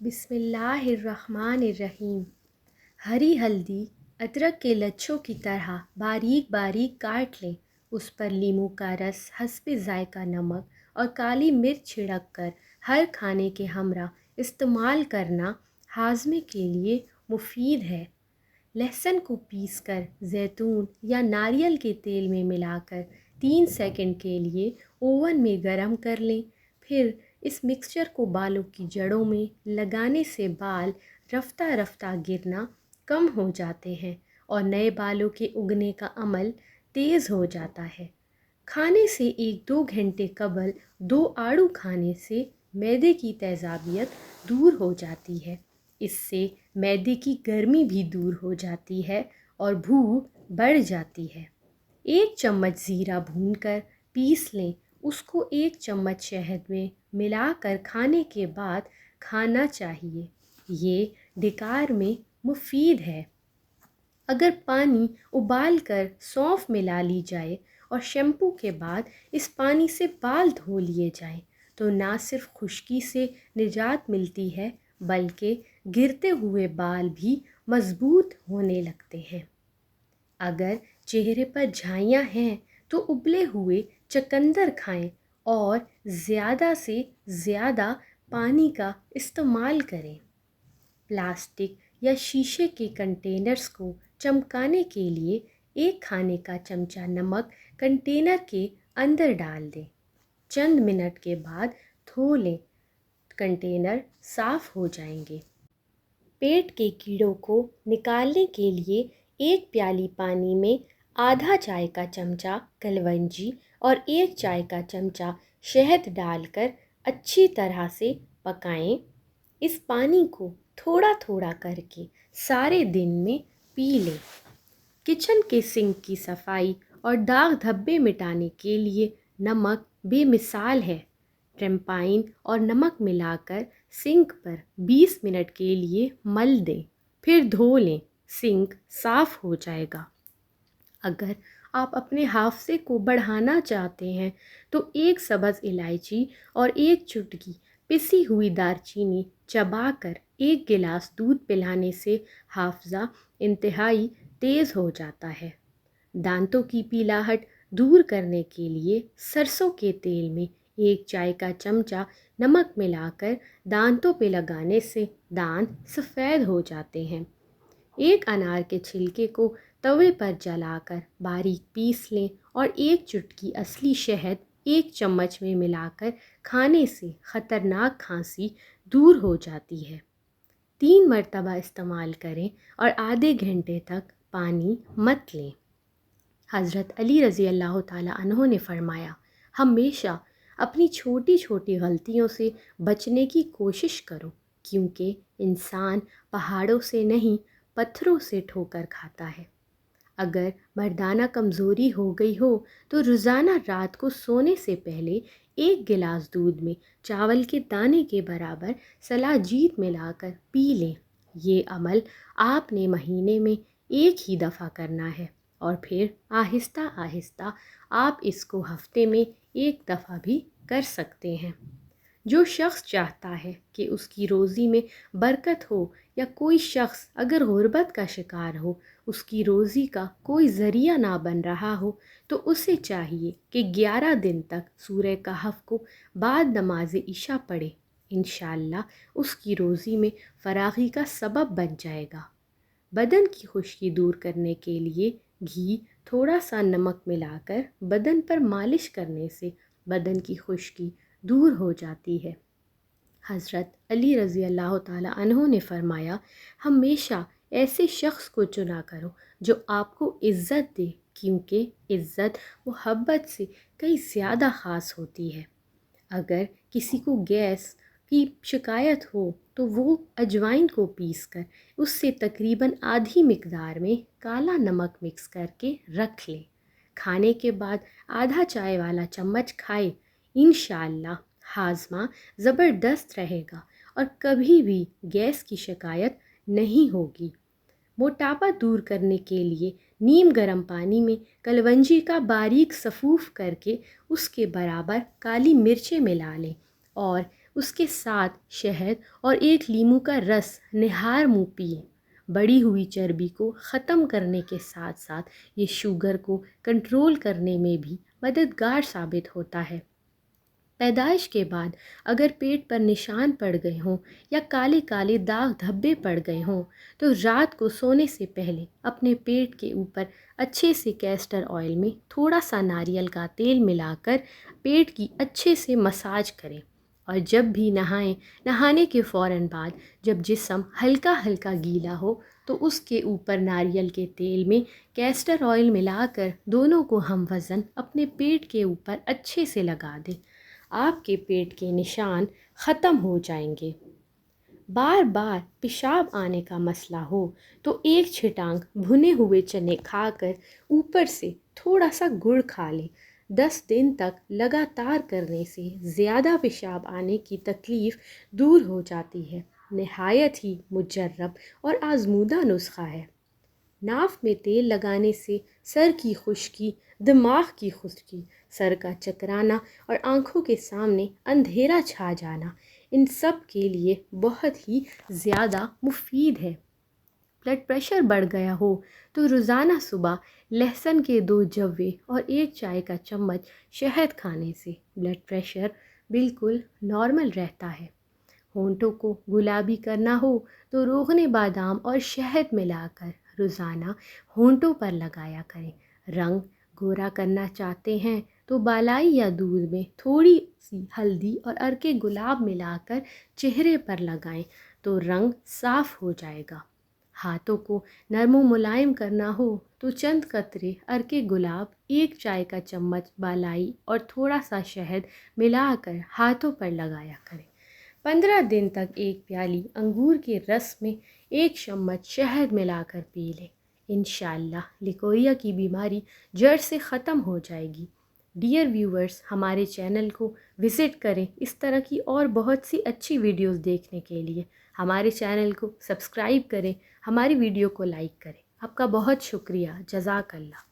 بسم اللہ الرحمن الرحیم۔ ہری ہلدی ادرک کے لچھوں کی طرح باریک باریک کاٹ لیں، اس پر لیموں کا رس، حسب ذائقہ نمک اور کالی مرچ چھڑک کر ہر کھانے کے ہمراہ استعمال کرنا ہاضمے کے لیے مفید ہے۔ لہسن کو پیس کر زیتون یا ناریل کے تیل میں ملا کر 3 سیکنڈ کے لیے اوون میں گرم کر لیں، پھر اس مکسچر کو بالوں کی جڑوں میں لگانے سے بال رفتہ رفتہ گرنا کم ہو جاتے ہیں اور نئے بالوں کے اگنے کا عمل تیز ہو جاتا ہے۔ کھانے سے 1-2 گھنٹے قبل 2 آڑو کھانے سے معدے کی تیزابیت دور ہو جاتی ہے۔ اس سے معدے کی گرمی بھی دور ہو جاتی ہے اور بھوک بڑھ جاتی ہے۔ 1 چمچ زیرہ بھون کر پیس لیں، اس کو 1 چمچ شہد میں ملا کر کھانے کے بعد کھانا چاہیے۔ یہ ڈکار میں مفید ہے۔ اگر پانی ابال کر سونف ملا لی جائے اور شیمپو کے بعد اس پانی سے بال دھو لیے جائیں تو نہ صرف خشکی سے نجات ملتی ہے بلکہ گرتے ہوئے بال بھی مضبوط ہونے لگتے ہیں۔ اگر چہرے پر جھائیاں ہیں تو ابلے ہوئے چقندر کھائیں اور زیادہ سے زیادہ پانی کا استعمال کریں۔ پلاسٹک یا شیشے کے کنٹینرز کو چمکانے کے لیے 1 کھانے کا چمچہ نمک کنٹینر کے اندر ڈال دیں۔ چند منٹ کے بعد دھو لیں، کنٹینر صاف ہو جائیں گے۔ پیٹ کے کیڑوں کو نکالنے کے لیے 1 پیالی پانی میں آدھا چائے کا چمچہ کلونجی اور 1 چائے کا چمچہ شہد ڈال کر اچھی طرح سے پکائیں۔ اس پانی کو تھوڑا تھوڑا کر کے سارے دن میں پی لیں۔ کچن کے سنک کی صفائی اور داغ دھبے مٹانے کے لیے نمک بے مثال ہے۔ ٹرمپائن اور نمک ملا کر سنک پر 20 منٹ کے لیے مل دیں، پھر دھو لیں، سنک صاف ہو جائے گا۔ اگر آپ اپنے حافظے کو بڑھانا چاہتے ہیں تو 1 سبز الائچی اور 1 چٹکی پسی ہوئی دار چینی چبا کر 1 گلاس دودھ پلانے سے حافظہ انتہائی تیز ہو جاتا ہے۔ دانتوں کی پیلاہٹ دور کرنے کے لیے سرسوں کے تیل میں 1 چائے کا چمچہ نمک ملا کر دانتوں پہ لگانے سے دانت سفید ہو جاتے ہیں۔ 1 انار کے چھلکے کو توے پر جلا کر باریک پیس لیں اور 1 چٹکی اصلی شہد 1 چمچ میں ملا کر کھانے سے خطرناک کھانسی دور ہو جاتی ہے۔ 3 مرتبہ استعمال کریں اور آدھے گھنٹے تک پانی مت لیں۔ حضرت علی رضی اللہ تعالیٰ عنہ نے فرمایا، ہمیشہ اپنی چھوٹی چھوٹی غلطیوں سے بچنے کی کوشش کرو، کیونکہ انسان پہاڑوں سے نہیں پتھروں سے ٹھوکر کھاتا ہے۔ اگر مردانہ کمزوری ہو گئی ہو تو روزانہ رات کو سونے سے پہلے 1 گلاس دودھ میں چاول کے دانے کے برابر سلاجید ملا کر پی لیں۔ یہ عمل آپ نے مہینے میں 1 ہی دفعہ کرنا ہے اور پھر آہستہ آہستہ آپ اس کو ہفتے میں 1 دفعہ بھی کر سکتے ہیں۔ جو شخص چاہتا ہے کہ اس کی روزی میں برکت ہو یا کوئی شخص اگر غربت کا شکار ہو، اس کی روزی کا کوئی ذریعہ نہ بن رہا ہو، تو اسے چاہیے کہ 11 دن تک سورہ کہف کو بعد نماز عشاء پڑھے۔ انشاءاللہ اس کی روزی میں فراخی کا سبب بن جائے گا۔ بدن کی خشکی دور کرنے کے لیے گھی تھوڑا سا نمک ملا کر بدن پر مالش کرنے سے بدن کی خشکی دور ہو جاتی ہے۔ حضرت علی رضی اللہ تعالیٰ عنہ نے فرمایا، ہمیشہ ایسے شخص کو چنا کرو جو آپ کو عزت دے، کیونکہ عزت محبت سے کئی زیادہ خاص ہوتی ہے۔ اگر کسی کو گیس کی شکایت ہو تو وہ اجوائن کو پیس کر اس سے تقریباً آدھی مقدار میں کالا نمک مکس کر کے رکھ لیں۔ کھانے کے بعد آدھا چائے والا چمچ کھائے، انشاءاللہ ہاضمہ زبردست رہے گا اور کبھی بھی گیس کی شکایت نہیں ہوگی۔ موٹاپا دور کرنے کے لیے نیم گرم پانی میں کلونجی کا باریک سفوف کر کے اس کے برابر کالی مرچیں ملا لیں اور اس کے ساتھ شہد اور ایک لیمو کا رس نہار منہ پئیں۔ بڑھی ہوئی چربی کو ختم کرنے کے ساتھ ساتھ یہ شوگر کو کنٹرول کرنے میں بھی مددگار ثابت ہوتا ہے۔ پیدائش کے بعد اگر پیٹ پر نشان پڑ گئے ہوں یا کالے کالے داغ دھبے پڑ گئے ہوں تو رات کو سونے سے پہلے اپنے پیٹ کے اوپر اچھے سے کیسٹر آئل میں تھوڑا سا ناریل کا تیل ملا کر پیٹ کی اچھے سے مساج کریں، اور جب بھی نہائیں، نہانے کے فوراً بعد جب جسم ہلکا ہلکا گیلا ہو تو اس کے اوپر ناریل کے تیل میں کیسٹر آئل ملا کر دونوں کو ہم وزن اپنے پیٹ کے اوپر اچھے سے لگا دیں۔ آپ کے پیٹ کے نشان ختم ہو جائیں گے۔ بار بار پیشاب آنے کا مسئلہ ہو تو ایک چھٹانک بھنے ہوئے چنے کھا کر اوپر سے تھوڑا سا گڑ کھا لیں۔ 10 دن تک لگاتار کرنے سے زیادہ پیشاب آنے کی تکلیف دور ہو جاتی ہے۔ نہایت ہی مجرب اور آزمودہ نسخہ ہے۔ ناف میں تیل لگانے سے سر کی خشکی، دماغ کی خشکی، سر کا چکرانا اور آنکھوں کے سامنے اندھیرا چھا جانا ان سب کے لیے بہت ہی زیادہ مفید ہے۔ بلڈ پریشر بڑھ گیا ہو تو روزانہ صبح لہسن کے 2 جوے اور 1 چائے کا چمچ شہد کھانے سے بلڈ پریشر بالکل نارمل رہتا ہے۔ ہونٹوں کو گلابی کرنا ہو تو روغن بادام اور شہد ملا کر روزانہ ہونٹوں پر لگایا کریں۔ رنگ گورا کرنا چاہتے ہیں تو بالائی یا دودھ میں تھوڑی سی ہلدی اور عرق گلاب ملا کر چہرے پر لگائیں تو رنگ صاف ہو جائے گا۔ ہاتھوں کو نرم و ملائم کرنا ہو تو چند قطرے عرق گلاب، 1 چائے کا چمچ بالائی اور تھوڑا سا شہد ملا کر ہاتھوں پر لگایا کریں۔ 15 دن تک 1 پیالی انگور کے رس میں 1 چمچ شہد ملا کر پی لیں۔ انشاءاللہ لیکوریا کی بیماری جڑ سے ختم ہو جائے گی۔ ڈیئر ویورز، ہمارے چینل کو وزٹ کریں اس طرح کی اور بہت سی اچھی ویڈیوز دیکھنے کے لیے۔ ہمارے چینل کو سبسکرائب کریں، ہماری ویڈیو کو لائک کریں۔ آپ کا بہت شکریہ، جزاک اللہ۔